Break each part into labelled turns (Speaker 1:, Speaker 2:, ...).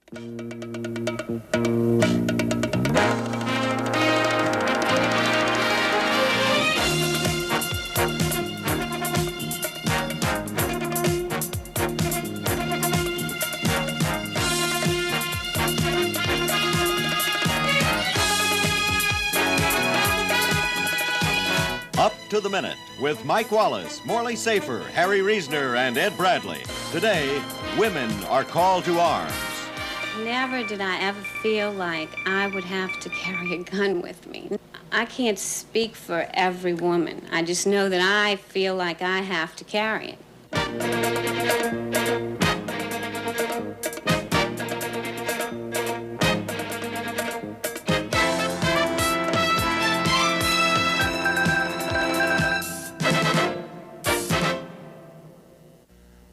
Speaker 1: Up to the Minute with Mike Wallace, Morley Safer, Harry Reasoner, and Ed Bradley. Today, women are called to arms.
Speaker 2: Never did I ever feel like I would have to carry a gun with me. I can't speak for every woman. I just know that I feel like I have to carry it.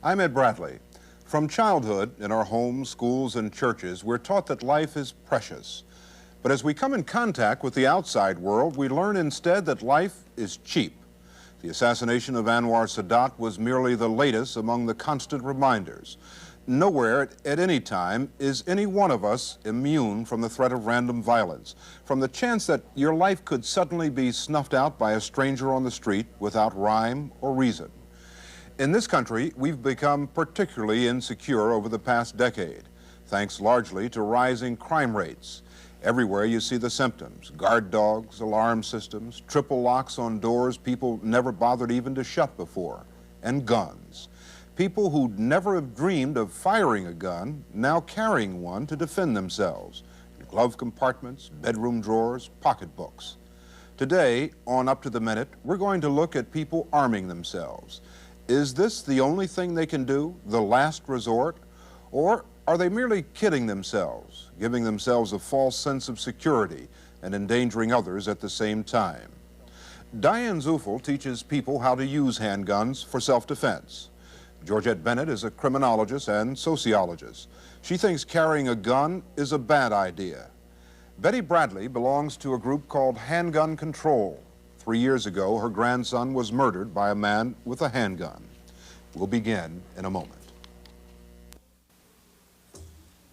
Speaker 3: I'm Ed Bradley. From childhood, in our homes, schools, and churches, we're taught that life is precious. But as we come in contact with the outside world, we learn instead that life is cheap. The assassination of Anwar Sadat was merely the latest among the constant reminders. Nowhere at any time is any one of us immune from the threat of random violence, from the chance that your life could suddenly be snuffed out by a stranger on the street without rhyme or reason. In this country, we've become particularly insecure over the past decade, thanks largely to rising crime rates. Everywhere you see the symptoms: guard dogs, alarm systems, triple locks on doors people never bothered even to shut before, and guns. People who'd never have dreamed of firing a gun, now carrying one to defend themselves, in glove compartments, bedroom drawers, pocketbooks. Today, on Up to the Minute, we're going to look at people arming themselves. Is this the only thing they can do, the last resort? Or are they merely kidding themselves, giving themselves a false sense of security and endangering others at the same time? Diane Zufel teaches people how to use handguns for self-defense. Georgette Bennett is a criminologist and sociologist. She thinks carrying a gun is a bad idea. Betty Bradley belongs to a group called Handgun Control. 3 years ago, her grandson was murdered by a man with a handgun. We'll begin in a moment.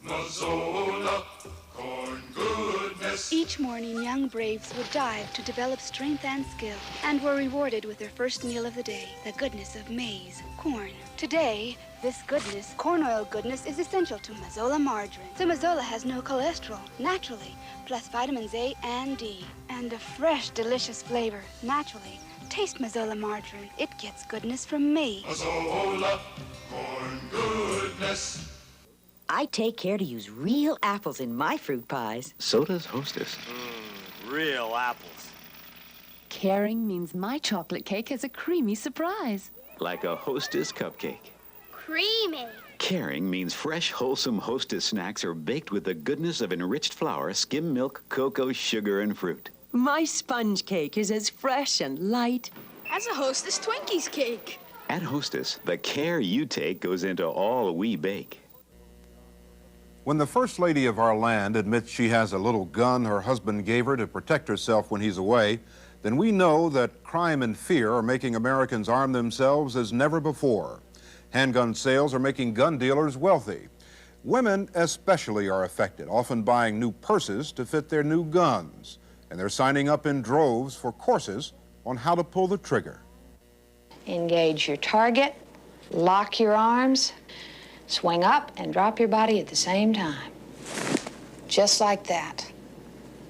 Speaker 4: Mazola, corn goodness.
Speaker 5: Each morning, young braves would dive to develop strength and skill, and were rewarded with their first meal of the day, the goodness of maize, corn. Today, this goodness, corn oil goodness, is essential to Mazola margarine. So Mazola has no cholesterol, naturally, plus vitamins A and D, and a fresh, delicious flavor, naturally. Taste Mazola margarine. It gets goodness from me.
Speaker 4: Mazola, corn goodness.
Speaker 6: I take care to use real apples in my fruit pies.
Speaker 7: So does Hostess.
Speaker 1: Real apples.
Speaker 8: Caring means my chocolate cake has a creamy surprise.
Speaker 7: Like a Hostess cupcake.
Speaker 9: Creamy.
Speaker 7: Caring means fresh, wholesome Hostess snacks are baked with the goodness of enriched flour, skim milk, cocoa, sugar, and fruit.
Speaker 8: My sponge cake is as fresh and light
Speaker 9: as a Hostess Twinkies cake.
Speaker 7: At Hostess, the care you take goes into all we bake.
Speaker 3: When the First Lady of our land admits she has a little gun her husband gave her to protect herself when he's away, then we know that crime and fear are making Americans arm themselves as never before. Handgun sales are making gun dealers wealthy. Women especially are affected, often buying new purses to fit their new guns. And they're signing up in droves for courses on how to pull the trigger.
Speaker 10: Engage your target, lock your arms, swing up and drop your body at the same time. Just like that.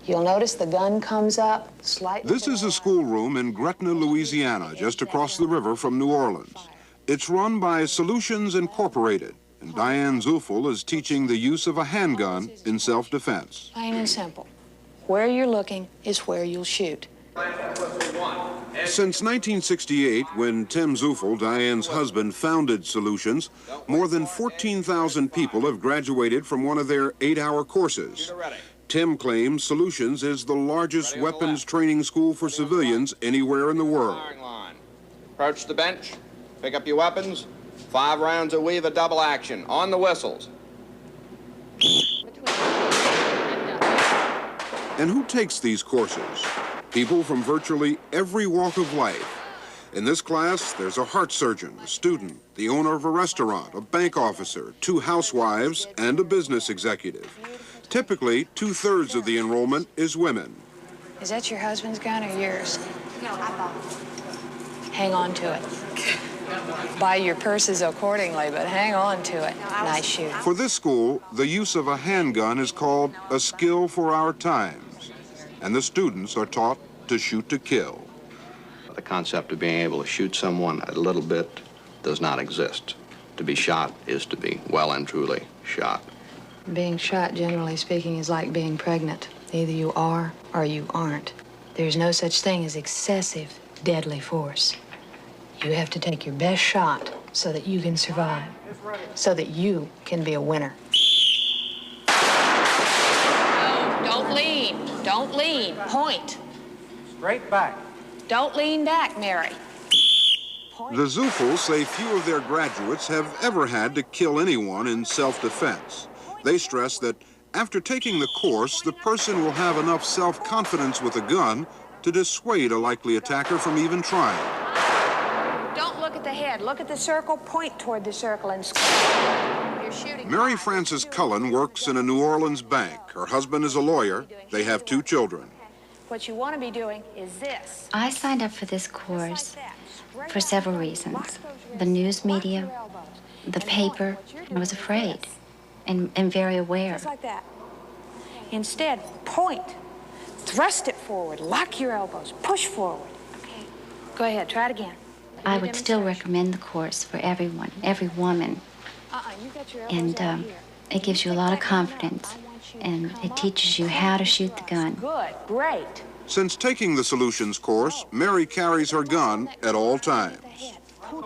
Speaker 10: You'll notice the gun comes up slightly.
Speaker 3: This is a schoolroom in Gretna, Louisiana, just across the river from New Orleans. It's run by Solutions Incorporated, and Diane Zufel is teaching the use of a handgun in self-defense.
Speaker 10: Plain and simple. Where you're looking is where you'll shoot.
Speaker 3: Since 1968, when Tim Zufel, Diane's husband, founded Solutions, more than 14,000 people have graduated from one of their 8-hour courses. Tim claims Solutions is the largest weapons training school for civilians anywhere in the world.
Speaker 11: Approach the bench, pick up your weapons, 5 rounds of weave a double action, on the whistles.
Speaker 3: And who takes these courses? People from virtually every walk of life. In this class, there's a heart surgeon, a student, the owner of a restaurant, a bank officer, 2 housewives, and a business executive. Typically, 2/3 of the enrollment is women.
Speaker 10: Is that your husband's gun or yours? No, I bought it. Hang on to it. Buy your purses accordingly, but hang on to it. Nice shoot.
Speaker 3: For this school, the use of a handgun is called a skill for our times, and the students are taught to shoot to kill.
Speaker 11: The concept of being able to shoot someone a little bit does not exist. To be shot is to be well and truly shot.
Speaker 10: Being shot, generally speaking, is like being pregnant. Either you are or you aren't. There's no such thing as excessive deadly force. You have to take your best shot so that you can survive, so that you can be a winner. No, don't lean. Don't lean. Point.
Speaker 12: Straight back.
Speaker 10: Don't lean back, Mary.
Speaker 3: The Zufels say few of their graduates have ever had to kill anyone in self-defense. They stress that after taking the course, the person will have enough self-confidence with a gun to dissuade a likely attacker from even trying.
Speaker 10: Don't look at the head. Look at the circle. Point toward the circle and score. You're shooting.
Speaker 3: Mary Frances Cullen works in a New Orleans bank. Her husband is a lawyer. They have 2 children.
Speaker 10: What you want to be doing is this.
Speaker 13: I signed up for this course for several reasons. The news media, the paper. I was afraid and very aware.
Speaker 10: Just like that. Instead, point. Thrust it forward. Lock your elbows. Push forward. Okay. Go ahead. Try it again.
Speaker 13: I would still recommend the course for everyone, every woman. And it gives you a lot of confidence. And it teaches you how to shoot the gun.
Speaker 10: Good. Great.
Speaker 3: Since taking the Solutions course, Mary carries her gun at all times.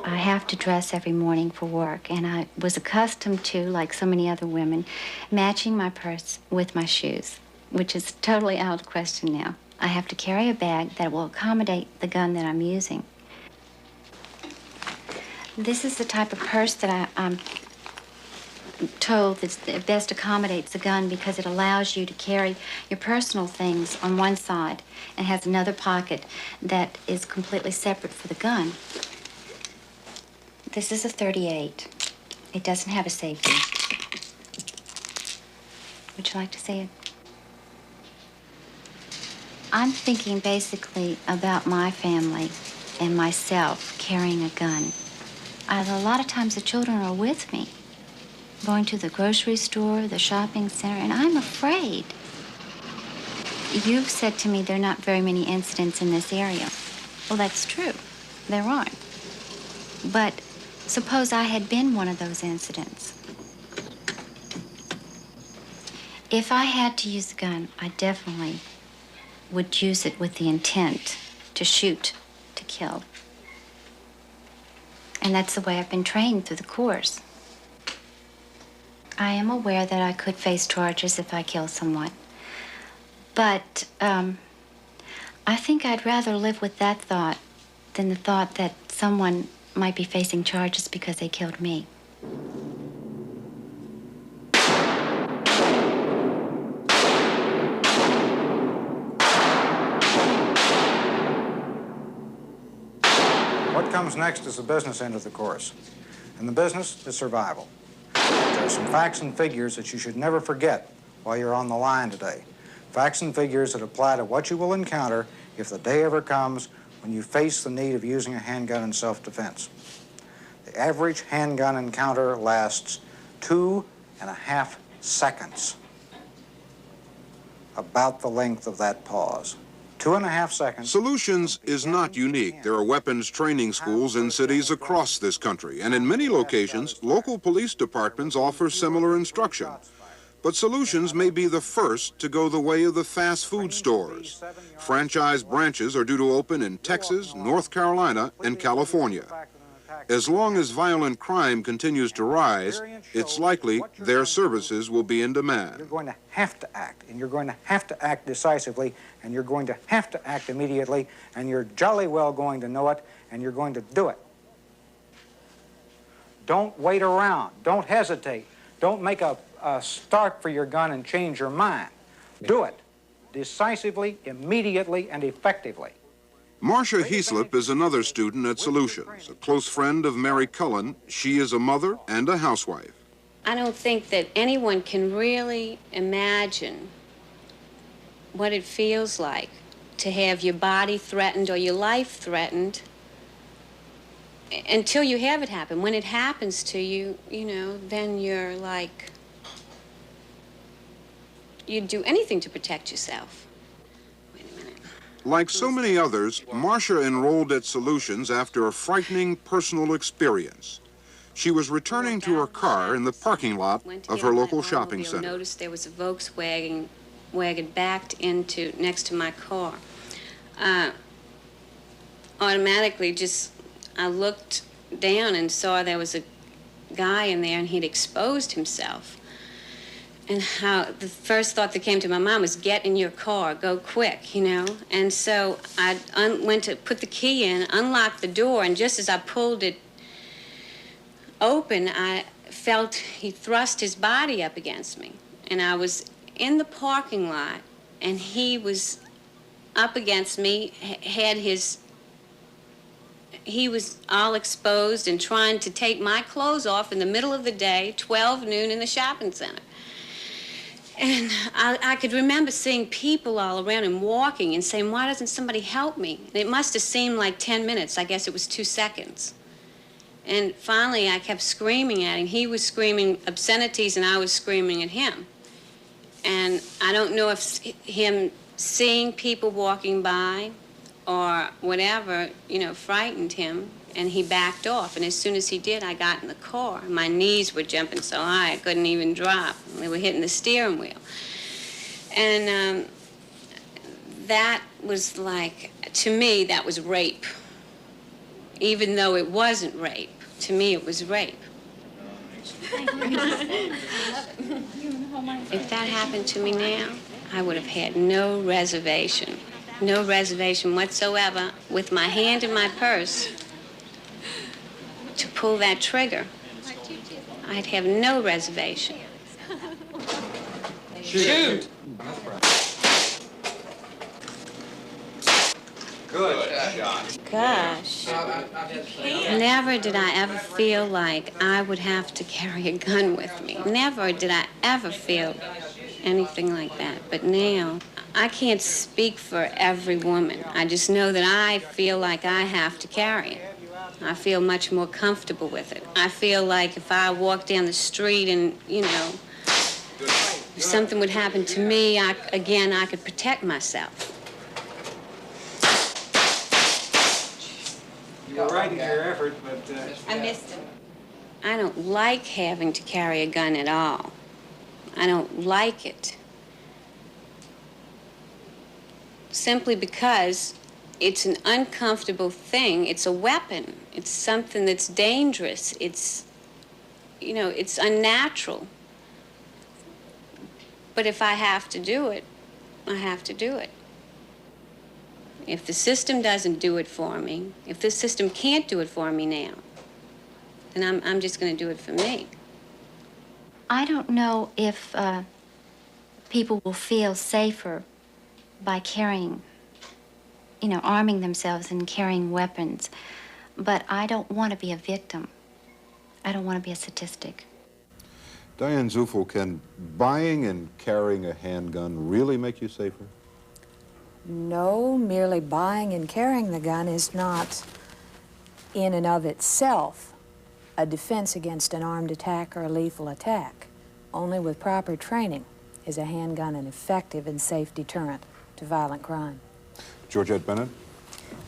Speaker 13: I have to dress every morning for work, and I was accustomed to, like so many other women, matching my purse with my shoes, which is totally out of the question now. I have to carry a bag that will accommodate the gun that I'm using. This is the type of purse that I'm told that best accommodates the gun because it allows you to carry your personal things on one side and has another pocket that is completely separate for the gun. This is a .38. It doesn't have a safety. Would you like to see it? I'm thinking basically about my family and myself carrying a gun. A lot of times the children are with me, going to the grocery store, the shopping center, and I'm afraid. You've said to me there are not very many incidents in this area. Well, that's true. There aren't. But suppose I had been one of those incidents. If I had to use a gun, I definitely would use it with the intent to shoot, to kill. And that's the way I've been trained through the course. I am aware that I could face charges if I kill someone. But I think I'd rather live with that thought than the thought that someone might be facing charges because they killed me.
Speaker 12: What comes next is the business end of the course. And the business is survival. There are some facts and figures that you should never forget while you're on the line today. Facts and figures that apply to what you will encounter if the day ever comes when you face the need of using a handgun in self-defense. The average handgun encounter lasts 2.5 seconds. About the length of that pause. 2.5 seconds.
Speaker 3: Solutions is not unique. There are weapons training schools in cities across this country, and in many locations, local police departments offer similar instruction. But Solutions may be the first to go the way of the fast food stores. Franchise branches are due to open in Texas, North Carolina, and California. As long as violent crime continues to rise, it's likely their services will be in demand.
Speaker 12: You're going to have to act, and you're going to have to act decisively, and you're going to have to act immediately, and you're jolly well going to know it, and you're going to do it. Don't wait around. Don't hesitate. Don't make a start for your gun and change your mind. Do it decisively, immediately, and effectively.
Speaker 3: Marcia Heaslip is another student at Solutions, a close friend of Mary Cullen. She is a mother and a housewife.
Speaker 2: I don't think that anyone can really imagine what it feels like to have your body threatened or your life threatened until you have it happen. When it happens to you, you know, then you're like, you'd do anything to protect yourself.
Speaker 3: Like so many others, Marcia enrolled at Solutions after a frightening personal experience. She was returning to her car in the parking lot of her local shopping center.
Speaker 2: I noticed there was a Volkswagen backed into next to my car. Automatically, I looked down and saw there was a guy in there, and he'd exposed himself. And how the first thought that came to my mind was, get in your car, go quick, you know? And so I went to put the key in, unlocked the door, and just as I pulled it open, I felt he thrust his body up against me. And I was in the parking lot, and he was up against me, he was all exposed and trying to take my clothes off in the middle of the day, 12 noon in the shopping center. And I could remember seeing people all around him walking and saying, why doesn't somebody help me? And it must have seemed like 10 minutes. I guess it was 2 seconds. And finally, I kept screaming at him. He was screaming obscenities, and I was screaming at him. And I don't know if him seeing people walking by or whatever, you know, frightened him, and he backed off. And as soon as he did, I got in the car. My knees were jumping so high I couldn't even drop. They were hitting the steering wheel. And that was like, to me, that was rape. Even though it wasn't rape, to me it was rape. If that happened to me now, I would have had no reservation whatsoever, with my hand in my purse to pull that trigger. I'd have no reservation.
Speaker 14: Shoot! Good shot.
Speaker 2: Gosh. Never did I ever feel like I would have to carry a gun with me. Never did I ever feel anything like that. But now, I can't speak for every woman. I just know that I feel like I have to carry it. I feel much more comfortable with it. I feel like if I walk down the street and, you know, if something would happen to me, I could protect myself.
Speaker 14: You were right in your effort, but...
Speaker 2: I missed him. I don't like having to carry a gun at all. I don't like it. Simply because it's an uncomfortable thing. It's a weapon. It's something that's dangerous. It's, you know, it's unnatural. But if I have to do it, I have to do it. If the system doesn't do it for me, if the system can't do it for me now, then I'm just going to do it for me.
Speaker 13: I don't know if people will feel safer by carrying, you know, arming themselves and carrying weapons. But I don't want to be a victim. I don't want to be a statistic.
Speaker 3: Diane Zufel, can buying and carrying a handgun really make you safer?
Speaker 15: No, merely buying and carrying the gun is not, in and of itself, a defense against an armed attack or a lethal attack. Only with proper training is a handgun an effective and safe deterrent to violent crime.
Speaker 3: Georgette Bennett?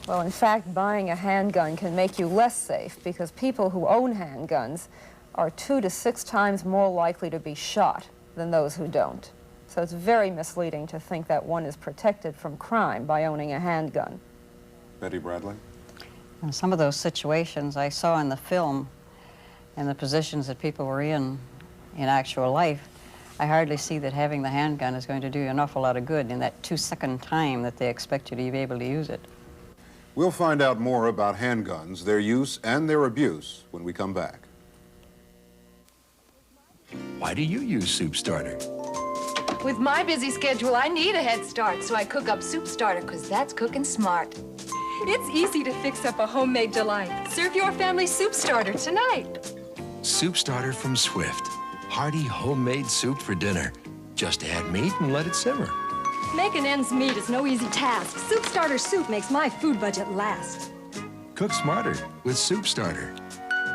Speaker 16: Well, in fact, buying a handgun can make you less safe because people who own handguns are 2 to 6 times more likely to be shot than those who don't. So it's very misleading to think that one is protected from crime by owning a handgun.
Speaker 3: Betty Bradley?
Speaker 17: In some of those situations I saw in the film and the positions that people were in actual life, I hardly see that having the handgun is going to do you an awful lot of good in that 2-second time that they expect you to be able to use it.
Speaker 3: We'll find out more about handguns, their use and their abuse when we come back.
Speaker 18: Why do you use Soup Starter?
Speaker 8: With my busy schedule, I need a head start, so I cook up Soup Starter, because that's cooking smart.
Speaker 19: It's easy to fix up a homemade delight. Serve your family soup starter tonight.
Speaker 18: Soup starter from Swift. Hearty homemade soup for dinner. Just add meat and let it simmer.
Speaker 19: Making ends meet is no easy task. Soup starter soup makes my food budget last.
Speaker 18: Cook smarter with Soup Starter.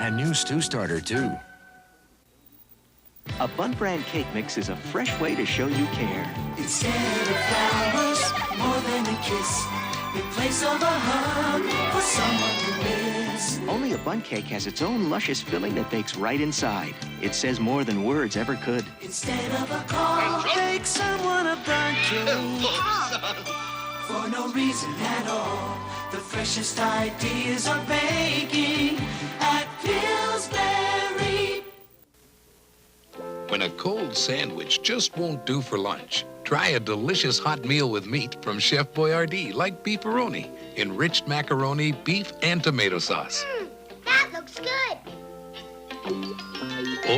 Speaker 18: And new Stew Starter, too.
Speaker 20: A Bun Brand cake mix is a fresh way to show you care.
Speaker 21: Instead of flowers, more than a kiss, in place of a hug for someone you miss.
Speaker 20: Only a Bun cake has its own luscious filling that bakes right inside. It says more than words ever could.
Speaker 21: Instead of a call, bake someone a bun cake. For no reason at all, the freshest ideas are baking at Pillsbury.
Speaker 22: When a cold sandwich just won't do for lunch, try a delicious hot meal with meat from Chef Boyardee, like beefaroni, enriched macaroni, beef, and tomato sauce.
Speaker 9: That looks good.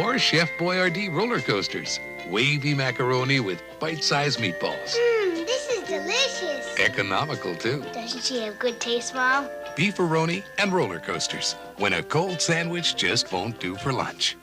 Speaker 22: Or Chef Boyardee roller coasters, wavy macaroni with bite-sized meatballs.
Speaker 9: This is delicious.
Speaker 22: Economical, too.
Speaker 9: Doesn't she have good taste, Mom?
Speaker 22: Beefaroni and roller coasters, when a cold sandwich just won't do for lunch.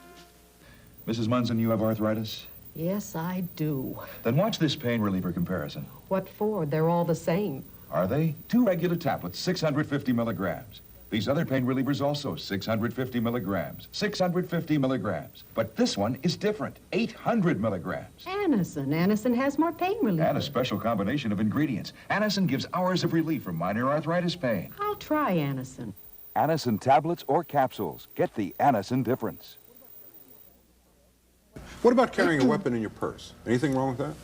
Speaker 23: Mrs. Munson, you have arthritis?
Speaker 24: Yes, I do.
Speaker 23: Then watch this pain reliever comparison.
Speaker 24: What for? They're all the same.
Speaker 23: Are they? 2 regular tablets, 650 milligrams. These other pain relievers also 650 milligrams. 650 milligrams. But this one is different, 800 milligrams.
Speaker 24: Anacin. Anacin has more pain relief.
Speaker 23: And a special combination of ingredients. Anacin gives hours of relief from minor arthritis pain.
Speaker 24: I'll try Anacin.
Speaker 23: Anacin tablets or capsules. Get the Anacin difference.
Speaker 3: What about carrying a weapon in your purse? Anything wrong with that?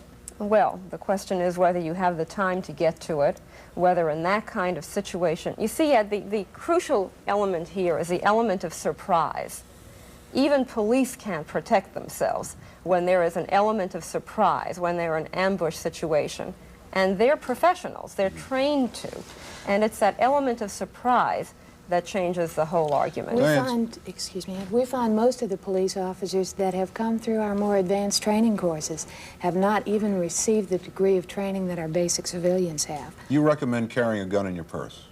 Speaker 16: Well, the question is whether you have the time to get to it, whether in that kind of situation. You see, the crucial element here is the element of surprise. Even police can't protect themselves when there is an element of surprise, when they're in an ambush situation. And they're professionals, they're trained to. And it's that element of surprise that changes the whole argument.
Speaker 15: We find most of the police officers that have come through our more advanced training courses have not even received the degree of training that our basic civilians have.
Speaker 3: You recommend carrying a gun in your purse?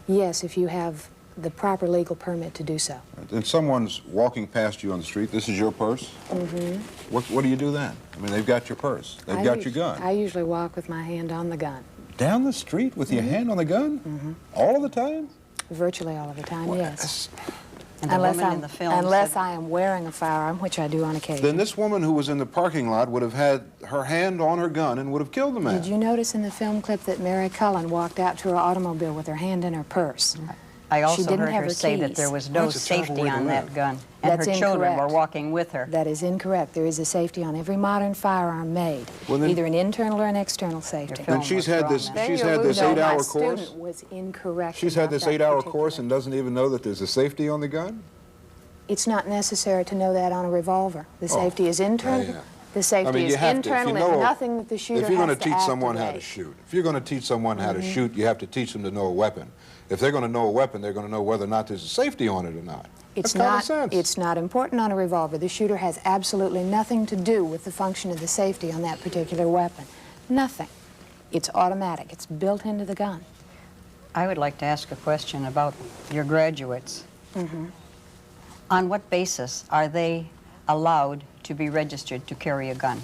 Speaker 15: Yes, if you have the proper legal permit to do so.
Speaker 3: And someone's walking past you on the street, this is your purse?
Speaker 15: Mm-hmm.
Speaker 3: What do you do then? I mean, they've got your purse, they've got your gun.
Speaker 15: I usually walk with my hand on the gun.
Speaker 3: Down the street with your hand on the gun?
Speaker 15: Mm-hmm.
Speaker 3: All of the time?
Speaker 15: Virtually all of the time, yes.
Speaker 17: And the woman in the film
Speaker 15: unless I am wearing a firearm, which I do on occasion.
Speaker 3: Then this woman who was in the parking lot would have had her hand on her gun and would have killed the man.
Speaker 15: Did you notice in the film clip that Mary Cullen walked out to her automobile with her hand in her purse?
Speaker 17: I also
Speaker 15: She didn't
Speaker 17: heard
Speaker 15: have
Speaker 17: her
Speaker 15: her
Speaker 17: say that
Speaker 15: keys.
Speaker 17: there was no
Speaker 3: That's a terrible
Speaker 17: safety
Speaker 3: way to
Speaker 17: on
Speaker 3: live.
Speaker 17: that gun. And
Speaker 15: That's
Speaker 17: her children were
Speaker 15: incorrect.
Speaker 17: walking with her.
Speaker 15: That is incorrect. There is a safety on every modern firearm made,
Speaker 3: Well, then-
Speaker 15: either an internal or an external safety.
Speaker 3: And she's had this,
Speaker 15: Then
Speaker 3: she's
Speaker 15: you're
Speaker 3: had this
Speaker 15: losing.
Speaker 3: 8-hour
Speaker 15: My
Speaker 3: course.
Speaker 15: student was incorrect.
Speaker 3: She's had
Speaker 15: about
Speaker 3: this
Speaker 15: that
Speaker 3: 8-hour
Speaker 15: particular-
Speaker 3: course and doesn't even know that there's a safety on the gun?
Speaker 15: It's not necessary to know that on a revolver. The
Speaker 3: Oh,
Speaker 15: safety is internal.
Speaker 3: yeah.
Speaker 15: The safety
Speaker 3: I mean, you
Speaker 15: is
Speaker 3: have to. If you
Speaker 15: internal
Speaker 3: know-
Speaker 15: and nothing that the shooter
Speaker 3: If you're
Speaker 15: has
Speaker 3: going to teach someone how to
Speaker 15: activate.
Speaker 3: shoot, if you're going to teach someone how to shoot, you have to teach them to know a weapon. If they're going to know a weapon, they're going to know whether or not there's a safety on it or not.
Speaker 15: It's
Speaker 3: That's common
Speaker 15: not,
Speaker 3: sense.
Speaker 15: it's not important on a revolver. The shooter has absolutely nothing to do with the function of the safety on that particular weapon. Nothing. It's automatic. It's built into the gun.
Speaker 17: I would like to ask a question about your graduates.
Speaker 15: Mm-hmm.
Speaker 17: On what basis are they allowed to be registered to carry a gun?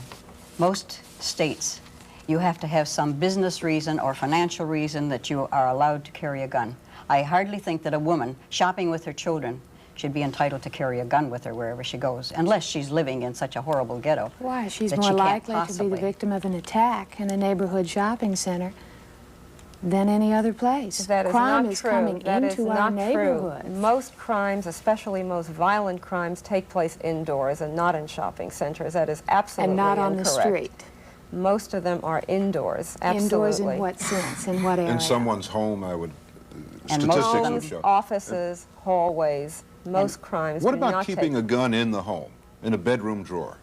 Speaker 17: Most states, you have to have some business reason or financial reason that you are allowed to carry a gun. I hardly think that a woman shopping with her children should be entitled to carry a gun with her wherever she goes, unless she's living in such a horrible ghetto.
Speaker 15: Why? She's
Speaker 17: that
Speaker 15: more
Speaker 17: she can't
Speaker 15: likely to be
Speaker 17: possibly.
Speaker 15: the victim of an attack in a neighborhood shopping center than any other place.
Speaker 16: That is
Speaker 15: Crime
Speaker 16: not
Speaker 15: is
Speaker 16: true.
Speaker 15: coming
Speaker 16: That is
Speaker 15: into our
Speaker 16: not
Speaker 15: neighborhood.
Speaker 16: true. Most crimes, especially most violent crimes, take place indoors and not in shopping centers. That is absolutely
Speaker 15: And not on the
Speaker 16: incorrect.
Speaker 15: street.
Speaker 16: Most of them are indoors, absolutely.
Speaker 15: Indoors in what sense? In what area?
Speaker 3: In someone's home, I would,
Speaker 16: And
Speaker 3: statistics would
Speaker 16: homes,
Speaker 3: show.
Speaker 16: offices, hallways, most crimes
Speaker 3: What
Speaker 16: do
Speaker 3: about
Speaker 16: not
Speaker 3: keeping
Speaker 16: take
Speaker 3: a gun in the home, in a bedroom drawer?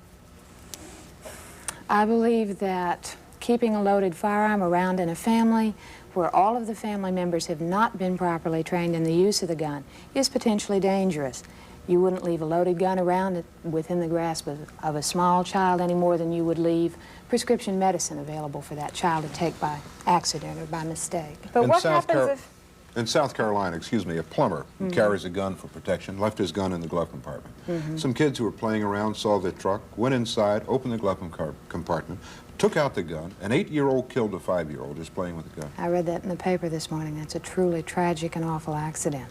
Speaker 15: I believe that keeping a loaded firearm around in a family where all of the family members have not been properly trained in the use of the gun is potentially dangerous. You wouldn't leave a loaded gun around within the grasp of a small child any more than you would leave prescription medicine available for that child to take by accident or by mistake.
Speaker 16: But what happens if...
Speaker 3: In South Carolina, a plumber who carries a gun for protection left his gun in the glove compartment. Some kids who were playing around saw the truck, went inside, opened the glove compartment, took out the gun. An 8-year-old killed a 5-year-old just playing with the gun.
Speaker 15: I read that in the paper this morning. That's a truly tragic and awful accident.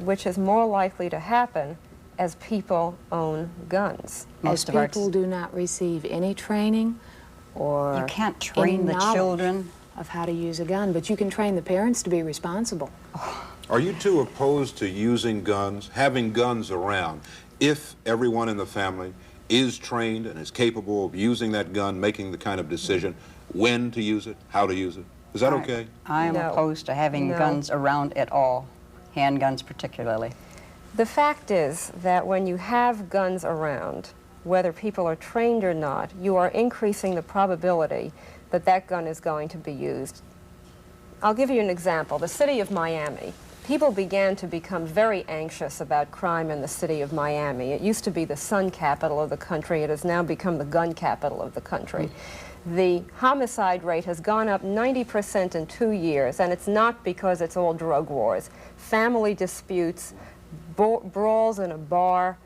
Speaker 16: Which is more likely to happen as people own guns.
Speaker 15: As people do not receive any training or
Speaker 17: you can't train the children
Speaker 15: of how to use a gun, but you can train the parents to be responsible.
Speaker 3: Are you two opposed to using guns, having guns around, if everyone in the family is trained and is capable of using that gun, making the kind of decision when to use it, how to use it? Is that okay?
Speaker 17: I am opposed to having guns around at all, handguns particularly.
Speaker 16: The fact is that when you have guns around, whether people are trained or not, you are increasing the probability that that gun is going to be used. I'll give you an example. The city of Miami. People began to become very anxious about crime in the city of Miami. It used to be the sun capital of the country. It has now become the gun capital of the country. The homicide rate has gone up 90% in 2 years, and it's not because it's all drug wars. Family disputes, brawls in a bar.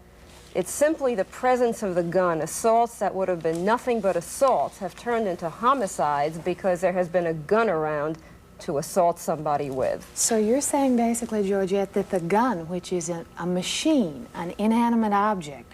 Speaker 16: It's simply the presence of the gun. Assaults that would have been nothing but assaults have turned into homicides because there has been a gun around to assault somebody with.
Speaker 15: So you're saying basically, Georgette, that the gun, which is a machine, an inanimate object,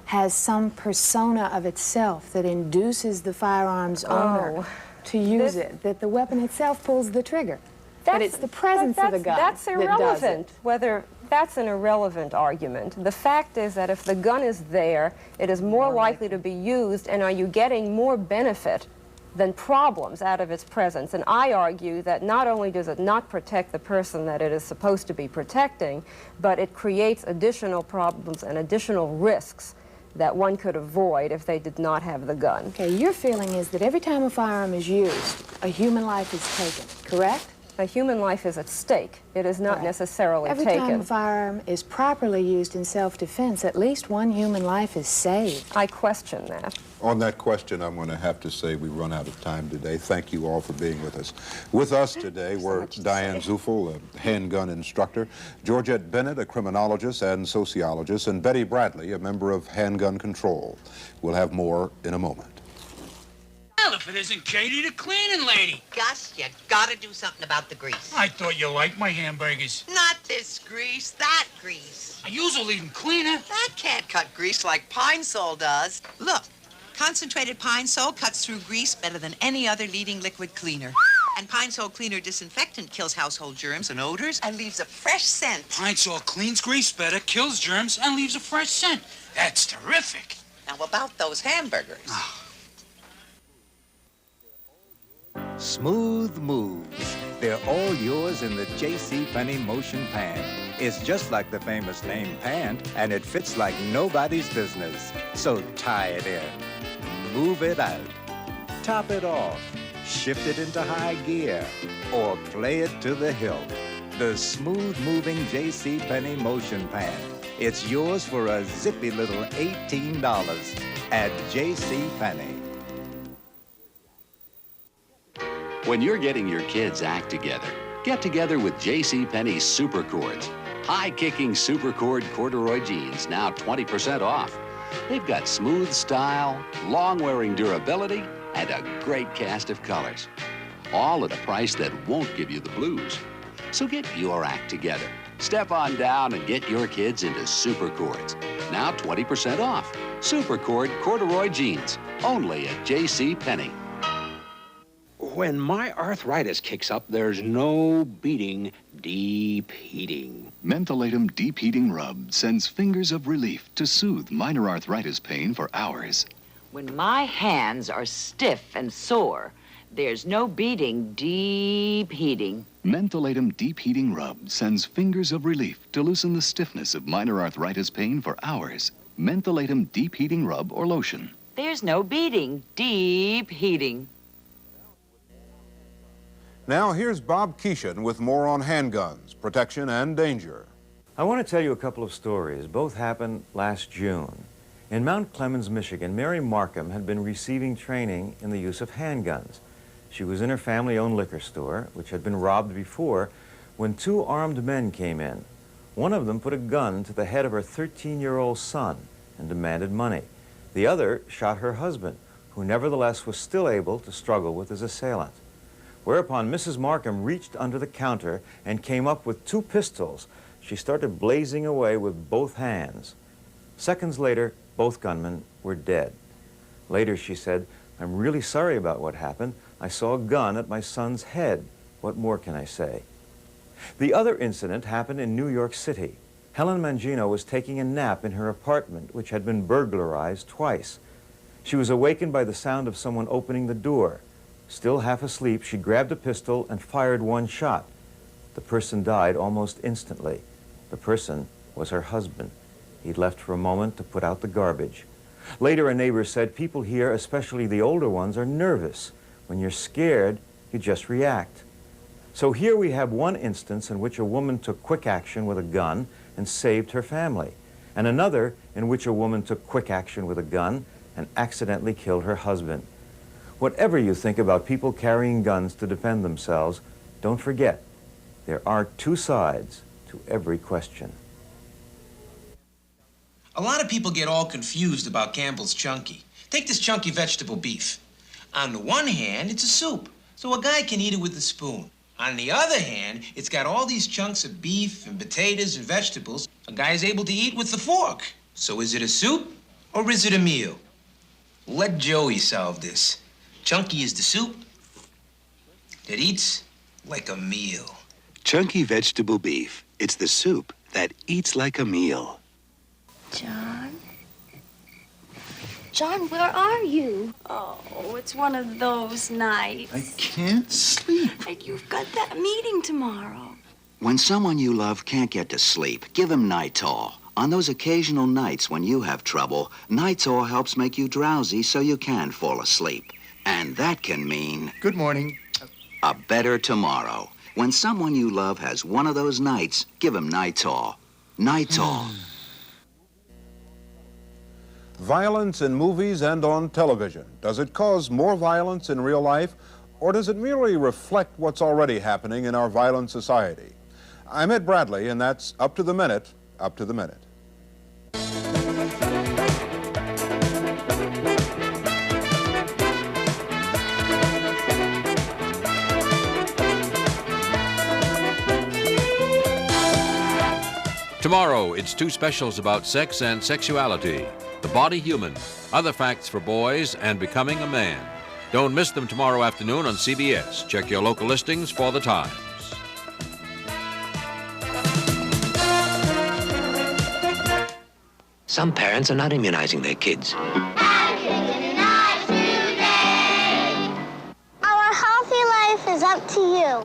Speaker 15: has some persona of itself that induces the firearm's owner to use it, that the weapon itself pulls the trigger. But it's the presence of the gun
Speaker 16: that's irrelevant.
Speaker 15: that does it.
Speaker 16: Whether that's an irrelevant argument. The fact is that if the gun is there, it is more likely to be used, and are you getting more benefit than problems out of its presence? And I argue that not only does it not protect the person that it is supposed to be protecting, but it creates additional problems and additional risks that one could avoid if they did not have the gun.
Speaker 15: Okay, your feeling is that every time a firearm is used, a human life is taken, correct?
Speaker 16: A human life is at stake. It is not necessarily
Speaker 15: every
Speaker 16: taken.
Speaker 15: Every time a firearm is properly used in self-defense, at least one human life is saved.
Speaker 16: I question that.
Speaker 3: On that question, I'm going to have to say we run out of time today. Thank you all for being with us. With us today were Diane Zufel, a handgun instructor, Georgette Bennett, a criminologist and sociologist, and Betty Bradley, a member of Handgun Control. We'll have more in a moment.
Speaker 1: Well, if it isn't Katie, the cleaning lady.
Speaker 4: Gus, you gotta do something about the grease.
Speaker 1: I thought you liked my hamburgers.
Speaker 4: Not this grease, that grease.
Speaker 1: I usually even cleaner.
Speaker 4: That can't cut grease like Pine Sol does. Look, concentrated Pine Sol cuts through grease better than any other leading liquid cleaner. And Pine Sol Cleaner Disinfectant kills household germs and odors and leaves a fresh scent.
Speaker 1: Pine Sol cleans grease better, kills germs, and leaves a fresh scent. That's terrific.
Speaker 4: Now about those hamburgers.
Speaker 5: Smooth moves. They're all yours in the JCPenney Motion Pan. It's just like the famous name Pan, and it fits like nobody's business. So tie it in, move it out, top it off, shift it into high gear, or play it to the hilt. The smooth-moving JCPenney Motion Pan. It's yours for a zippy little $18 at JCPenney.
Speaker 7: When you're getting your kids' act together, get together with JCPenney's Super Cords. High-kicking Super Cord corduroy jeans, now 20% off. They've got smooth style, long-wearing durability, and a great cast of colors. All at a price that won't give you the blues. So get your act together. Step on down and get your kids into Super Cords. Now 20% off. Super Cord corduroy jeans, only at JCPenney.
Speaker 6: When my arthritis kicks up, there's no beating deep heating.
Speaker 25: Mentholatum Deep Heating Rub sends fingers of relief to soothe minor arthritis pain for hours.
Speaker 26: When my hands are stiff and sore, there's no beating deep heating.
Speaker 25: Mentholatum Deep Heating Rub sends fingers of relief to loosen the stiffness of minor arthritis pain for hours. Mentholatum Deep Heating Rub or Lotion.
Speaker 26: There's no beating deep heating.
Speaker 3: Now here's Bob Keeshan with more on handguns, protection and danger.
Speaker 2: I want to tell you a couple of stories. Both happened last June. In Mount Clemens, Michigan, Mary Markham had been receiving training in the use of handguns. She was in her family-owned liquor store, which had been robbed before, when two armed men came in. One of them put a gun to the head of her 13-year-old son and demanded money. The other shot her husband, who nevertheless was still able to struggle with his assailant. Whereupon Mrs. Markham reached under the counter and came up with two pistols. She started blazing away with both hands. Seconds later, both gunmen were dead. Later, she said, "I'm really sorry about what happened. I saw a gun at my son's head. What more can I say?" The other incident happened in New York City. Helen Mangino was taking a nap in her apartment, which had been burglarized twice. She was awakened by the sound of someone opening the door. Still half asleep, she grabbed a pistol and fired one shot. The person died almost instantly. The person was her husband. He'd left for a moment to put out the garbage. Later, a neighbor said, "People here, especially the older ones, are nervous. When you're scared, you just react." So here we have one instance in which a woman took quick action with a gun and saved her family, and another in which a woman took quick action with a gun and accidentally killed her husband. Whatever you think about people carrying guns to defend themselves, don't forget, there are two sides to every question.
Speaker 10: A lot of people get all confused about Campbell's Chunky. Take this chunky vegetable beef. On the one hand, it's a soup, so a guy can eat it with a spoon. On the other hand, it's got all these chunks of beef and potatoes and vegetables a guy is able to eat with the fork. So is it a soup or is it a meal? Let Joey solve this. Chunky is the soup that eats like a meal.
Speaker 11: Chunky vegetable beef. It's the soup that eats like a meal.
Speaker 12: John? John, where are you? Oh, it's one of those nights.
Speaker 11: I can't sleep.
Speaker 12: And you've got that meeting tomorrow.
Speaker 11: When someone you love can't get to sleep, give him Nighttol. On those occasional nights when you have trouble, Nighttol helps make you drowsy so you can fall asleep. And that can mean...
Speaker 13: Good morning.
Speaker 11: A better tomorrow. When someone you love has one of those nights, give him Nighttol. Nighttol.
Speaker 3: Violence in movies and on television. Does it cause more violence in real life, or does it merely reflect what's already happening in our violent society? I'm Ed Bradley, and that's Up to the Minute, Up to the Minute.
Speaker 14: Tomorrow, it's two specials about sex and sexuality, the body human, other facts for boys, and becoming a man. Don't miss them tomorrow afternoon on CBS. Check your local listings for the times.
Speaker 6: Some parents are not immunizing their kids.
Speaker 9: Our healthy life is up to you.